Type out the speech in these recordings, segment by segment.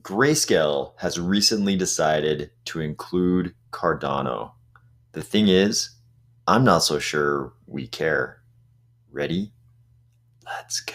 Grayscale has recently decided to include Cardano. The thing is, I'm not so sure we care. Ready? Let's go.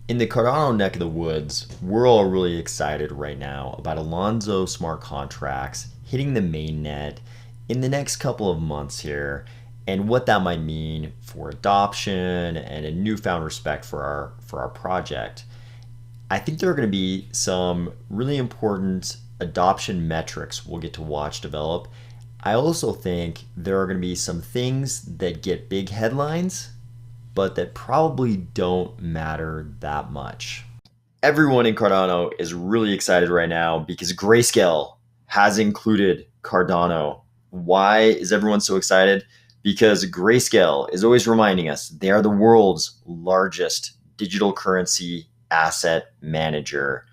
In the Cardano neck of the woods, we're all really excited right now about Alonzo smart contracts hitting the mainnet in the next couple of months here, and what that might mean for adoption and a newfound respect for our project. I think there are going to be some really important adoption metrics we'll get to watch develop. I also think there are going to be some things that get big headlines, but that probably don't matter that much. Everyone in Cardano is really excited right now because Grayscale has included Cardano. Why is everyone so excited? Because Grayscale is always reminding us they are the world's largest digital currency asset manager.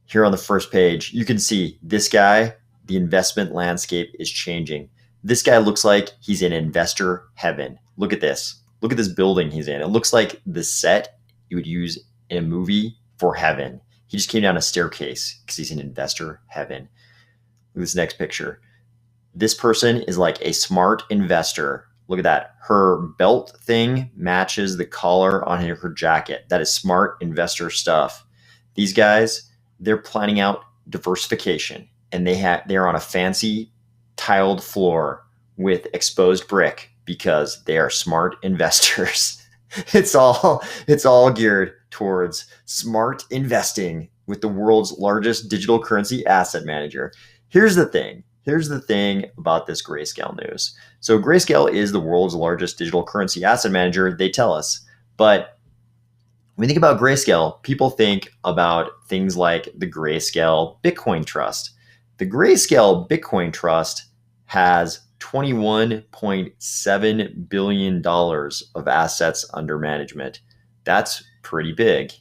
Here on the first page, you can see this guy, the investment landscape is changing. This guy looks like he's in investor heaven. Look at this. Look at this building he's in. It looks like the set you would use in a movie for heaven. He just came down a staircase because he's in investor heaven. Look at this next picture. This person is like a smart investor. Look at that. Her belt thing matches the collar on her jacket. That is smart investor stuff. These guys, they're planning out diversification, and they're on a fancy tiled floor with exposed brick because they are smart investors. It's all geared towards smart investing with the world's largest digital currency asset manager. Here's the thing about this Grayscale news. So Grayscale is the world's largest digital currency asset manager, they tell us. But when we think about Grayscale, people think about things like the Grayscale Bitcoin Trust. The Grayscale Bitcoin Trust has $21.7 billion of assets under management. That's pretty big.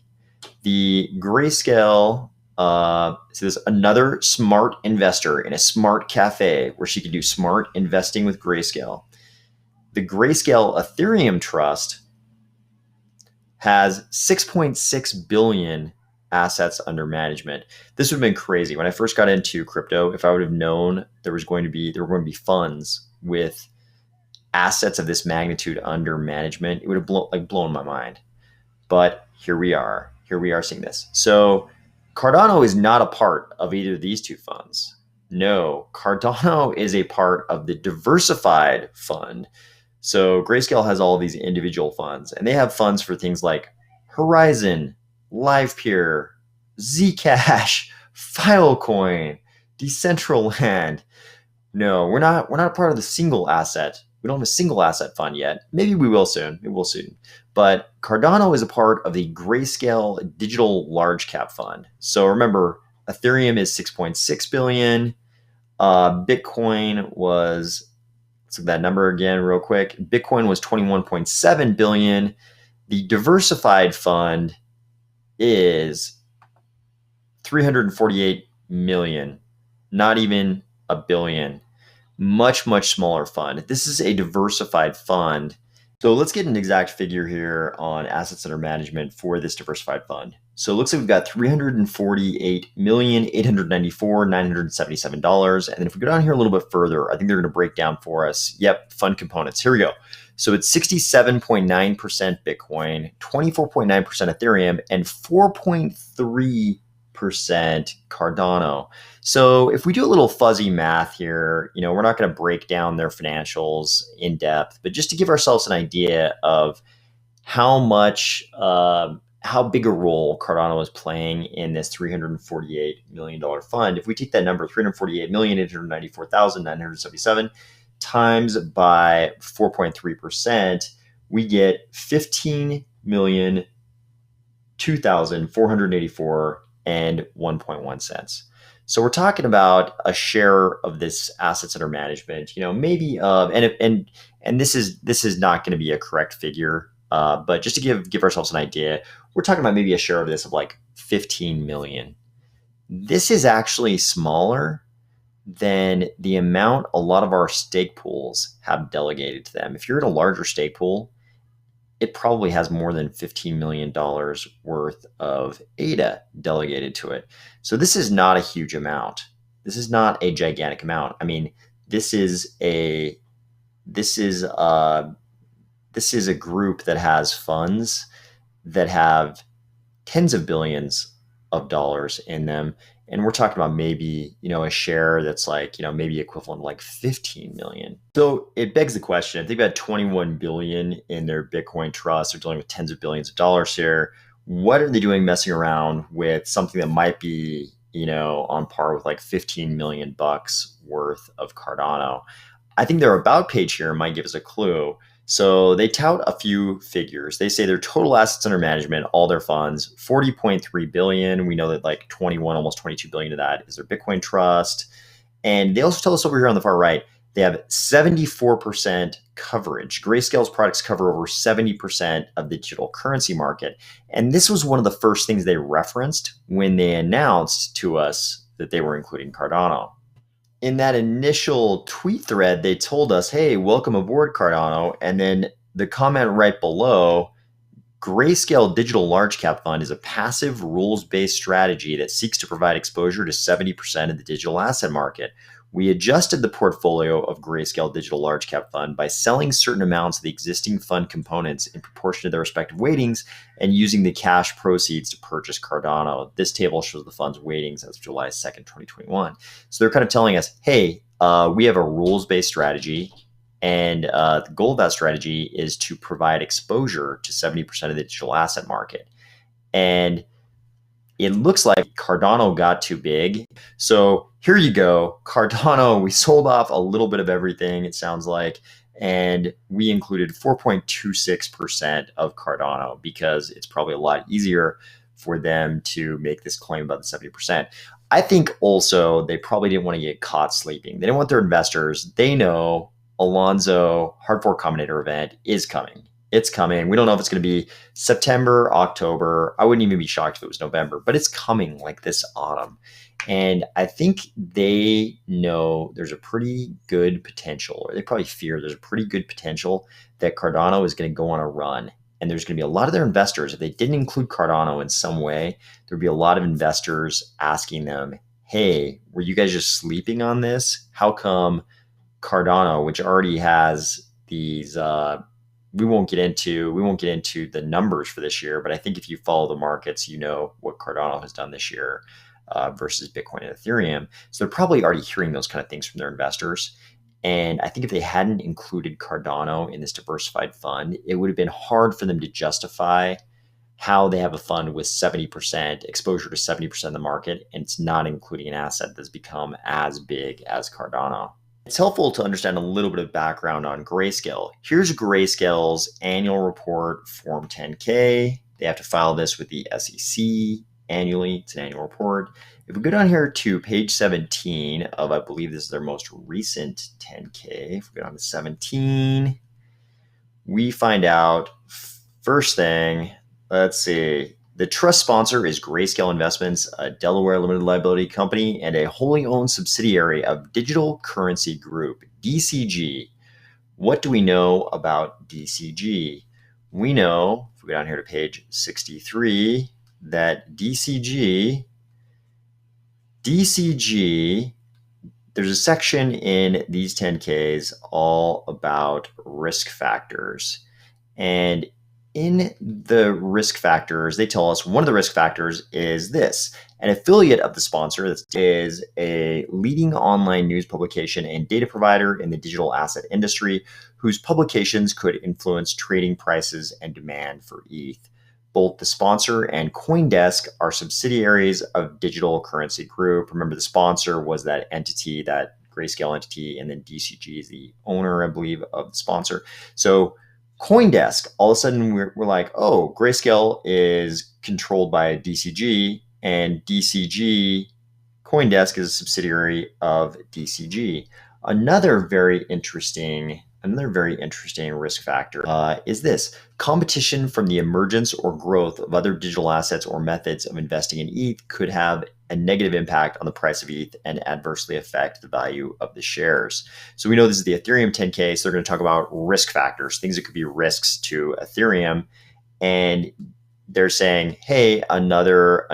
The Grayscale, so there's another smart investor in a smart cafe where she could do smart investing with Grayscale. The Grayscale Ethereum Trust has 6.6 billion assets under management. This would have been crazy. When I first got into crypto, if I would have known there were going to be funds with assets of this magnitude under management, it would have blown my mind. But here we are seeing this. So Cardano is not a part of either of these two funds. No, Cardano is a part of the Diversified fund. So Grayscale has all of these individual funds, and they have funds for things like Horizon, LivePeer, Zcash, Filecoin, Decentraland. No, we're not a part of the single asset. We don't have a single asset fund yet. Maybe we will soon. But Cardano is a part of the Grayscale Digital Large Cap Fund. So remember, Ethereum is 6.6 billion. Bitcoin was, let's look at that number again real quick. Bitcoin was 21.7 billion. The Diversified Fund is 348 million, not even a billion. Much smaller fund. This is a diversified fund. So let's get an exact figure here on assets under management for this diversified fund. So it looks like we've got $348,894,977. And then if we go down here a little bit further, I think they're going to break down for us. Yep, fund components. Here we go. So it's 67.9% Bitcoin, 24.9% Ethereum, and 4.3% Cardano. So if we do a little fuzzy math here, we're not going to break down their financials in depth, but just to give ourselves an idea of how big a role Cardano is playing in this $348 million fund. If we take that number, 348,894,977 times by 4.3%, we get 15,002,484 and 1.1 cents. So we're talking about a share of this assets under management, maybe, and this is not going to be a correct figure, but just to give ourselves an idea, we're talking about maybe a share of this of like 15 million. This is actually smaller than the amount a lot of our stake pools have delegated to them. If you're in a larger stake pool, it probably has more than $15 million worth of ADA delegated to it. So this is not a huge amount. This is not a gigantic amount. I mean, this is a this is a this is a group that has funds that have tens of billions of dollars in them, and we're talking about maybe a share that's like maybe equivalent to like 15 million. So it begs the question, if they've got 21 billion in their Bitcoin trust, they're dealing with tens of billions of dollars here. What are they doing messing around with something that might be on par with like 15 million bucks worth of Cardano? I think their about page here might give us a clue. So they tout a few figures. They say their total assets under management, all their funds, 40.3 billion. We know that like 21, almost 22 billion of that is their Bitcoin trust. And they also tell us over here on the far right, they have 74% coverage. Grayscale's products cover over 70% of the digital currency market. And this was one of the first things they referenced when they announced to us that they were including Cardano. In that initial tweet thread, they told us, hey, welcome aboard, Cardano. And then the comment right below, Grayscale Digital Large Cap Fund is a passive rules-based strategy that seeks to provide exposure to 70% of the digital asset market. We adjusted the portfolio of Grayscale Digital Large Cap Fund by selling certain amounts of the existing fund components in proportion to their respective weightings and using the cash proceeds to purchase Cardano. This table shows the fund's weightings as of July 2nd, 2021. So they're kind of telling us, hey, we have a rules-based strategy, and the goal of that strategy is to provide exposure to 70% of the digital asset market. And it looks like Cardano got too big. So here you go. Cardano, we sold off a little bit of everything, it sounds like, and we included 4.26% of Cardano because it's probably a lot easier for them to make this claim about the 70%. I think also they probably didn't want to get caught sleeping. They didn't want their investors. They know Alonzo Hard Fork Combinator event is coming. It's coming. We don't know if it's going to be September, October. I wouldn't even be shocked if it was November, but it's coming like this autumn. And I think they know there's a pretty good potential, or they probably fear there's a pretty good potential that Cardano is going to go on a run. And there's going to be a lot of their investors, if they didn't include Cardano in some way, there'd be a lot of investors asking them, hey, were you guys just sleeping on this? How come Cardano, which already has these we won't get into the numbers for this year, but I think if you follow the markets, you know what Cardano has done this year versus Bitcoin and Ethereum. So they're probably already hearing those kind of things from their investors. And I think if they hadn't included Cardano in this diversified fund, it would have been hard for them to justify how they have a fund with 70% exposure to 70% of the market, and it's not including an asset that's become as big as Cardano. It's helpful to understand a little bit of background on Grayscale. Here's Grayscale's annual report, Form 10K. They have to file this with the SEC annually. It's an annual report. If we go down here to page 17 of, I believe this is their most recent 10K. If we go down to 17, we find out, first thing, let's see, the trust sponsor is Grayscale Investments, a Delaware limited liability company and a wholly owned subsidiary of Digital Currency Group, DCG. What do we know about DCG? We know, if we go down here to page 63, that DCG, there's a section in these 10Ks all about risk factors. And in the risk factors, they tell us one of the risk factors is this: an affiliate of the sponsor that is a leading online news publication and data provider in the digital asset industry, whose publications could influence trading prices and demand for ETH. Both the sponsor and Coindesk are subsidiaries of Digital Currency Group. Remember, the sponsor was that entity, that Grayscale entity, and then DCG is the owner, I believe, of the sponsor. So Coindesk, all of a sudden we're like, oh, Grayscale is controlled by DCG, and DCG, Coindesk is a subsidiary of DCG. Another very interesting Another very interesting risk factor is this competition from the emergence or growth of other digital assets or methods of investing in ETH could have a negative impact on the price of ETH and adversely affect the value of the shares. So we know this is the Ethereum 10K, so they're going to talk about risk factors, things that could be risks to Ethereum. And they're saying, hey, another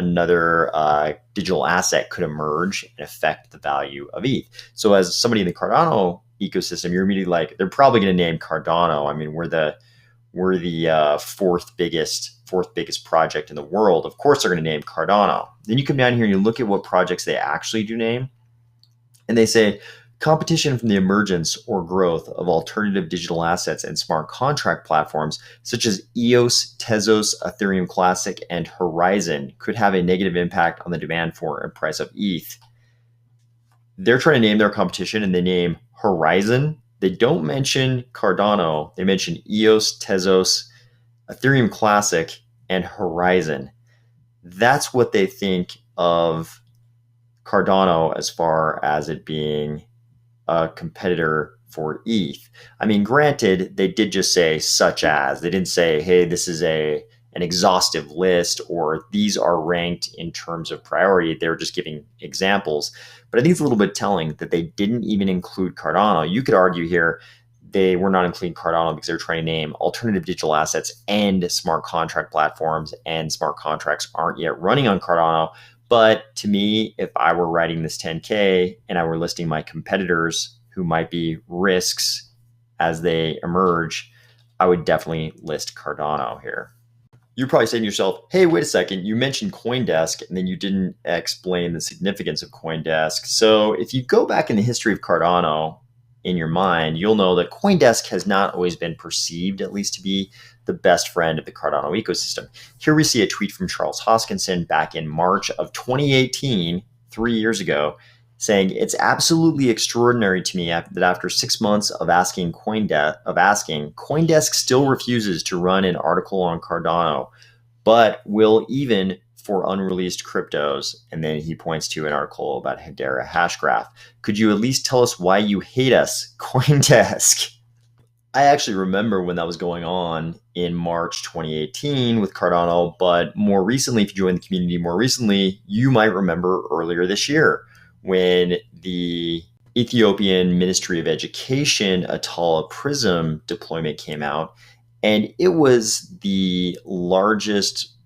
digital asset could emerge and affect the value of ETH. So as somebody in the Cardano ecosystem, you're immediately like, they're probably going to name Cardano. I mean, we're the fourth biggest project in the world. Of course, they're going to name Cardano. Then you come down here and you look at what projects they actually do name, and they say competition from the emergence or growth of alternative digital assets and smart contract platforms such as EOS, Tezos, Ethereum Classic, and Horizon could have a negative impact on the demand for and price of ETH. They're trying to name their competition and they name Horizon. They don't mention Cardano. They mention EOS, Tezos, Ethereum Classic, and Horizon. That's what they think of Cardano as far as it being a competitor for ETH. I mean, granted, they did just say such as. They didn't say, hey, this is an exhaustive list or these are ranked in terms of priority. They were just giving examples. But I think it's a little bit telling that they didn't even include Cardano. You could argue here they were not including Cardano because they're trying to name alternative digital assets and smart contract platforms, and smart contracts aren't yet running on Cardano. But to me, if I were writing this 10K and I were listing my competitors who might be risks as they emerge, I would definitely list Cardano here. You're probably saying to yourself, hey, wait a second, you mentioned Coindesk and then you didn't explain the significance of Coindesk. So if you go back in the history of Cardano in your mind, you'll know that Coindesk has not always been perceived, at least, to be the best friend of the Cardano ecosystem. Here we see a tweet from Charles Hoskinson back in March of 2018, 3 years ago, saying, it's absolutely extraordinary to me that after 6 months of asking, Coindesk still refuses to run an article on Cardano, but will even for unreleased cryptos. And then he points to an article about Hedera Hashgraph. Could you at least tell us why you hate us, Coindesk? I actually remember when that was going on in March 2018 with Cardano, but more recently, if you join the community more recently, you might remember earlier this year when the Ethiopian Ministry of Education Atala Prism deployment came out, and it was the largest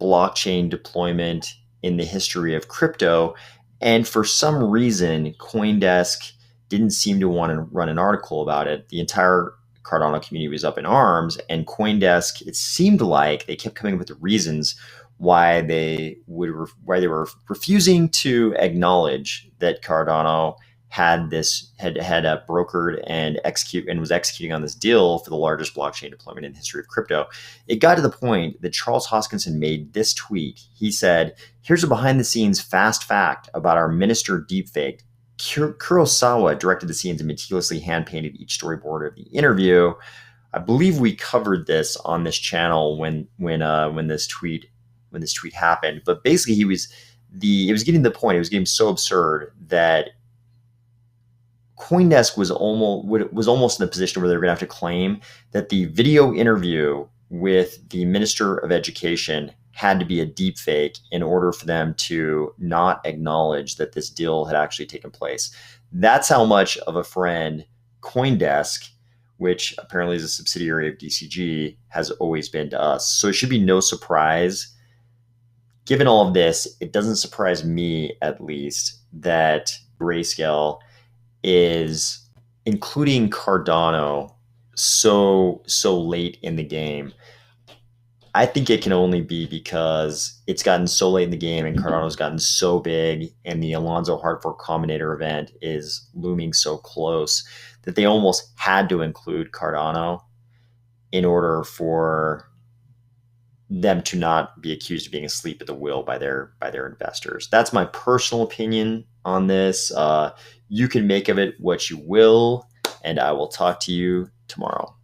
blockchain deployment in the history of crypto. And for some reason, Coindesk didn't seem to want to run an article about it. The entire Cardano community was up in arms, and Coindesk, it seemed like they kept coming up with the reasons why they were refusing to acknowledge that Cardano had brokered and was executing on this deal for the largest blockchain deployment in the history of crypto. It got to the point that Charles Hoskinson made this tweet. He said, here's a behind the scenes fast fact about our minister deepfake. Kurosawa directed the scenes and meticulously hand painted each storyboard of the interview. I believe we covered this on this channel when this tweet happened. But basically, it was getting to the point. It was getting so absurd that Coindesk was almost in a position where they were going to have to claim that the video interview with the Minister of Education had to be a deep fake in order for them to not acknowledge that this deal had actually taken place. That's how much of a friend Coindesk, which apparently is a subsidiary of DCG, has always been to us. So it should be no surprise. Given all of this, it doesn't surprise me, at least, that Grayscale is including Cardano so late in the game. I think it can only be because it's gotten so late in the game and Cardano's gotten so big and the Alonzo Hard Fork Combinator event is looming so close that they almost had to include Cardano in order for them to not be accused of being asleep at the wheel by their investors. That's my personal opinion on this. You can make of it what you will, and I will talk to you tomorrow.